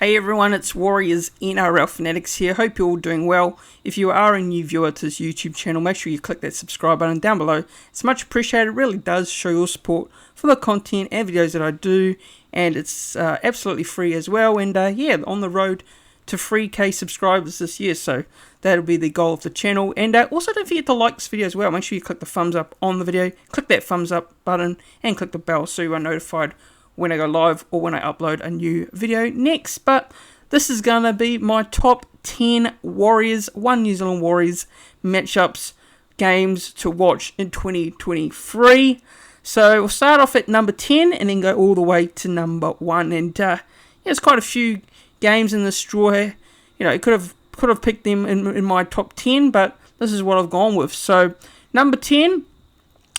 Hey everyone, it's Warriors NRL Fanatics here. Hope you're all doing well. If you are a new viewer to this YouTube channel, make sure you click that subscribe button down below. It's much appreciated. It really does show your support for the content and videos that I do, and it's absolutely free as well. And yeah, on the road to 3K subscribers this year, so that'll be the goal of the channel. And also don't forget to like this video as well. Make sure you click the thumbs up on the video, click that thumbs up button, and click the bell so you are notified when I go live or when I upload a new video next. But this is going to be my top 10 Warriors, New Zealand Warriors matchups, games to watch in 2023. So we'll start off at number 10 and then go all the way to number 1. And yeah, there's quite a few games in this draw here. You know, could have picked them in my top 10, but this is what I've gone with. So number 10,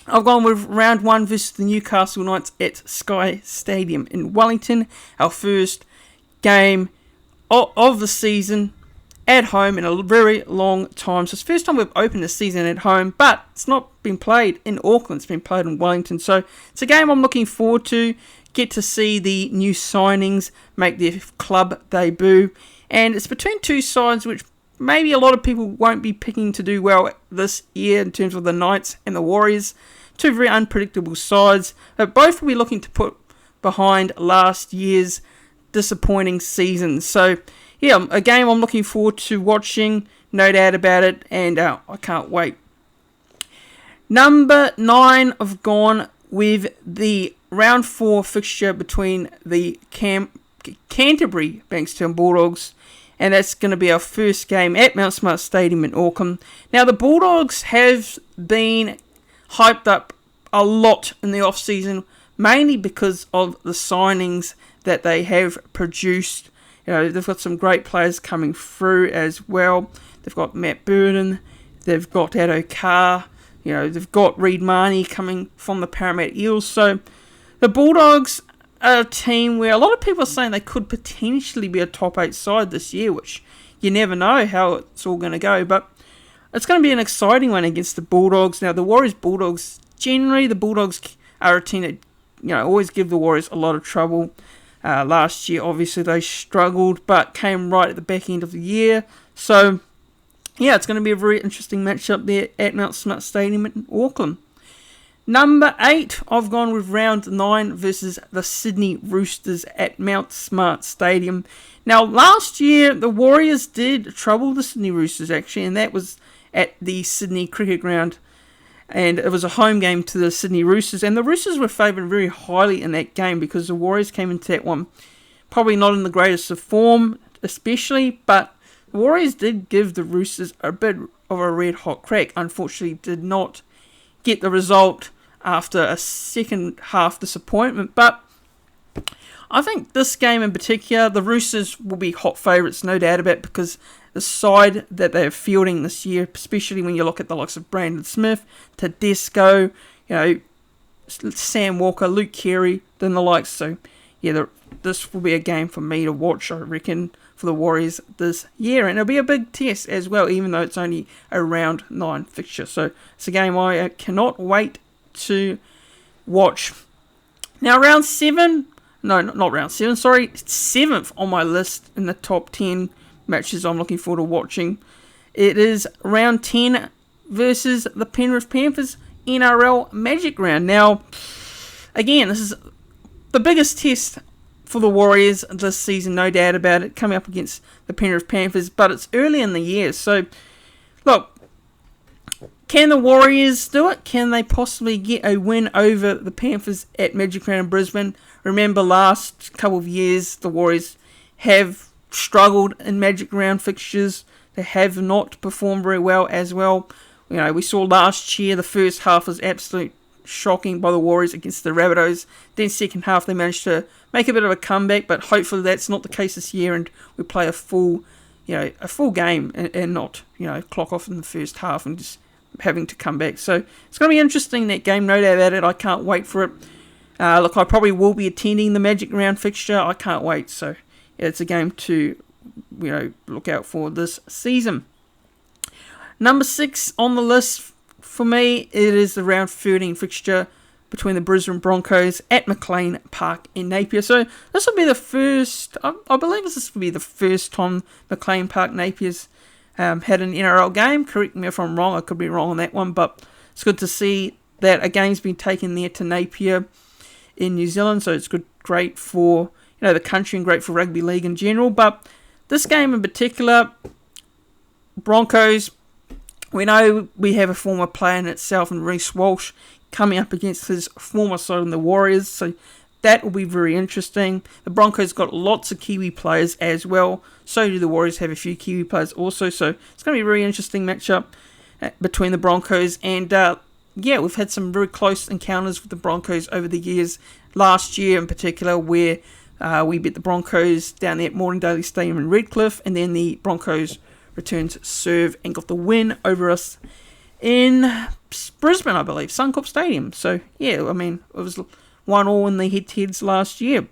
I've gone with round 1 versus the Newcastle Knights at Sky Stadium in Wellington. Our first game of the season at home in a very long time. So it's the first time we've opened the season at home, but it's not been played in Auckland. It's been played in Wellington. So it's a game I'm looking forward to. Get to see the new signings make their club debut. And it's between two sides which maybe a lot of people won't be picking to do well this year in terms of the Knights and the Warriors. Two very unpredictable sides, but both will be looking to put behind last year's disappointing season. So yeah, a game I'm looking forward to watching, no doubt about it, and I can't wait. Number 9, I've gone with the round 4 fixture between the Canterbury Bankstown Bulldogs, and that's going to be our first game at Mount Smart Stadium in Auckland. Now, the Bulldogs have been hyped up a lot in the off-season, mainly because of the signings that they have produced. You know, they've got some great players coming through as well. They've got Matt Burden, they've got Addo Carr, you know, they've got Reid Marnie coming from the Parramatta Eels. So the Bulldogs are a team where a lot of people are saying they could potentially be a top 8 side this year, which you never know how it's all going to go, but it's going to be an exciting one against the Bulldogs. Now, the Warriors-Bulldogs, generally the Bulldogs are a team that, you know, always give the Warriors a lot of trouble. Last year, obviously, they struggled, but came right at the back end of the year. So, yeah, it's going to be a very interesting matchup there at Mount Smart Stadium in Auckland. Number 8, I've gone with round 9 versus the Sydney Roosters at Mount Smart Stadium. Now, last year, the Warriors did trouble the Sydney Roosters, actually, and that was at the Sydney Cricket Ground. And it was a home game to the Sydney Roosters, and the Roosters were favoured very highly in that game because the Warriors came into that one probably not in the greatest of form, especially, but the Warriors did give the Roosters a bit of a red-hot crack. Unfortunately, did not get the result after a second half disappointment, but I think this game in particular, the Roosters will be hot favourites, no doubt about it, because the side that they're fielding this year, especially when you look at the likes of Brandon Smith, Tedesco, you know, Sam Walker, Luke Keary, then the likes. So, yeah, this will be a game for me to watch, I reckon, for the Warriors this year. And it'll be a big test as well, even though it's only a round 9 fixture. So, it's a game I cannot wait to watch. Now, round 7, no, not round 7, sorry, 7th on my list in the top 10 matches I'm looking forward to watching. It is round 10 versus the Penrith Panthers NRL Magic Round. Now, again, this is the biggest test for the Warriors this season, no doubt about it, coming up against the Penrith Panthers, but it's early in the year. So, look, can the Warriors do it? Can they possibly get a win over the Panthers at Magic Round in Brisbane? Remember, last couple of years, the Warriors have struggled in Magic Round fixtures. They have not performed very well as well. You know, we saw last year the first half was absolute shocking by the Warriors against the Rabbitohs. Then second half they managed to make a bit of a comeback, but hopefully that's not the case this year and we play a full game and not, you know, clock off in the first half and just having to come back. So it's going to be interesting, that game, no doubt about it. I can't wait for it. Look, I probably will be attending the Magic Round fixture. I can't wait. So it's a game to, you know, look out for this season. Number 6 on the list for me, it is the round 13 fixture between the Brisbane Broncos at McLean Park in Napier. So this will be the first, I believe this will be the first time McLean Park Napier's had an NRL game. Correct me if I'm wrong, I could be wrong on that one, but it's good to see that a game's been taken there to Napier in New Zealand, so it's great for the country and great for rugby league in general. But this game in particular, Broncos, we know we have a former player in itself, and Reece Walsh, coming up against his former side in the Warriors, so that will be very interesting. The Broncos got lots of Kiwi players as well, so do the Warriors have a few Kiwi players also, so it's going to be a very interesting matchup between the Broncos. And we've had some very close encounters with the Broncos over the years. Last year in particular, where we beat the Broncos down there at Morton-Daly Stadium in Redcliffe, and then the Broncos returned to serve and got the win over us in Brisbane, I believe, Suncorp Stadium. So, yeah, I mean, it was 1-1 in the head-to-heads last year.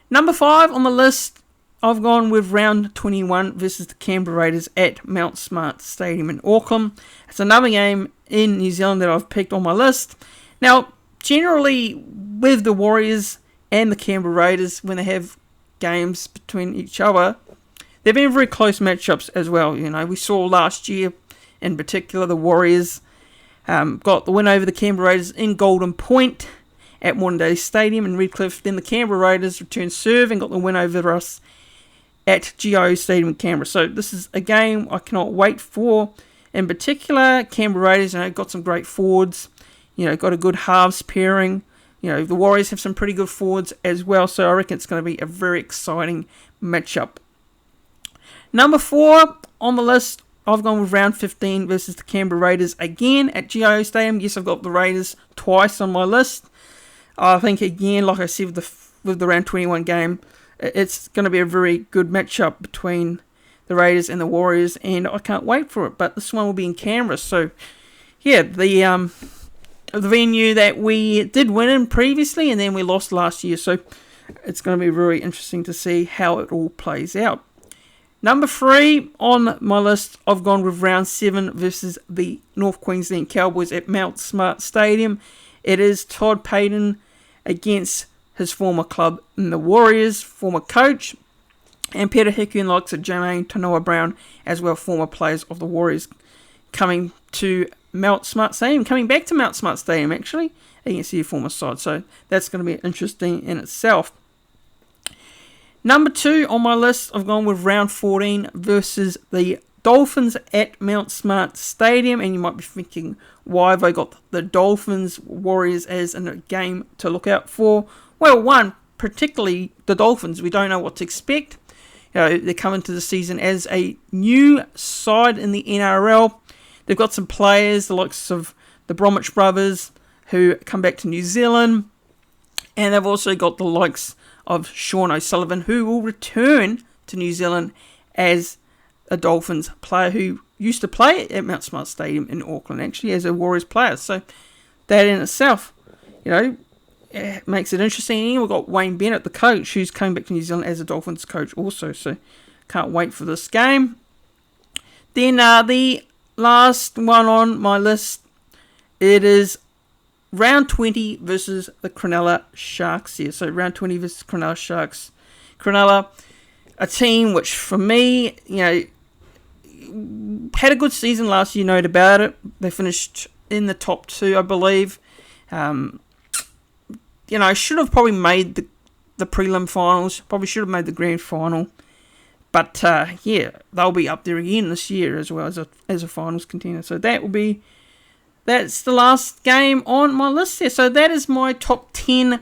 Number 5 on the list, I've gone with round 21 versus the Canberra Raiders at Mount Smart Stadium in Auckland. It's another game in New Zealand that I've picked on my list. Now, generally, with the Warriors and the Canberra Raiders, when they have games between each other, they've been very close matchups as well. We saw last year, in particular, the Warriors got the win over the Canberra Raiders in Golden Point at Morton-Daly Stadium in Redcliffe. Then the Canberra Raiders returned serve and got the win over us at GIO Stadium in Canberra. So this is a game I cannot wait for. In particular, Canberra Raiders got some great forwards, got a good halves pairing. The Warriors have some pretty good forwards as well, so I reckon it's going to be a very exciting matchup. Number 4 on the list, I've gone with round 15 versus the Canberra Raiders again at GIO Stadium. Yes, I've got the Raiders twice on my list. I think, again, like I said with the round 21 game, it's going to be a very good matchup between the Raiders and the Warriors, and I can't wait for it. But this one will be in Canberra, so yeah, the venue that we did win in previously, and then we lost last year, so it's going to be very interesting to see how it all plays out. Number 3 on my list, I've gone with round 7 versus the North Queensland Cowboys at Mount Smart Stadium. It is Todd Payten against his former club in the Warriors, former coach, and Peter Hickey and the likes of Jermaine Tanoa-Brown as well, former players of the Warriors, coming to Mount Smart Stadium, coming back to Mount Smart Stadium actually, against their former side. So that's going to be interesting in itself. Number 2 on my list, I've gone with round 14 versus the Dolphins at Mount Smart Stadium. And you might be thinking, why have I got the Dolphins Warriors as a game to look out for? Well, one, particularly the Dolphins, we don't know what to expect. They're coming to the season as a new side in the NRL. They've got some players, the likes of the Bromwich brothers, who come back to New Zealand. And they've also got the likes of Sean O'Sullivan, who will return to New Zealand as a Dolphins player who used to play at Mount Smart Stadium in Auckland, actually, as a Warriors player. So that in itself, makes it interesting. And we've got Wayne Bennett, the coach, who's coming back to New Zealand as a Dolphins coach also. So can't wait for this game. Then the last one on my list, it is round 20 versus the Cronulla Sharks here. So round 20 versus Cronulla Sharks. Cronulla, a team which for me, had a good season last year, no doubt about it. They finished in the top 2, I believe. Should have probably made the prelim finals. Probably should have made the grand final. But they'll be up there again this year as well as a finals contender. So that's the last game on my list there. So that is my top 10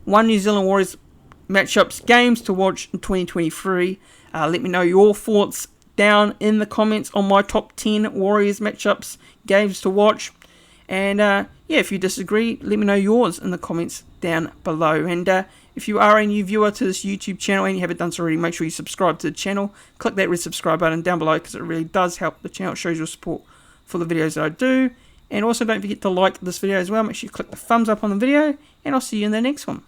One New Zealand Warriors matchups, games to watch in 2023. Let me know your thoughts down in the comments on my top 10 Warriors matchups, games to watch. And if you disagree, let me know yours in the comments down below. And if you are a new viewer to this YouTube channel and you haven't done so already, make sure you subscribe to the channel. Click that red subscribe button down below because it really does help the channel. It shows your support for the videos that I do. And also don't forget to like this video as well. Make sure you click the thumbs up on the video. And I'll see you in the next one.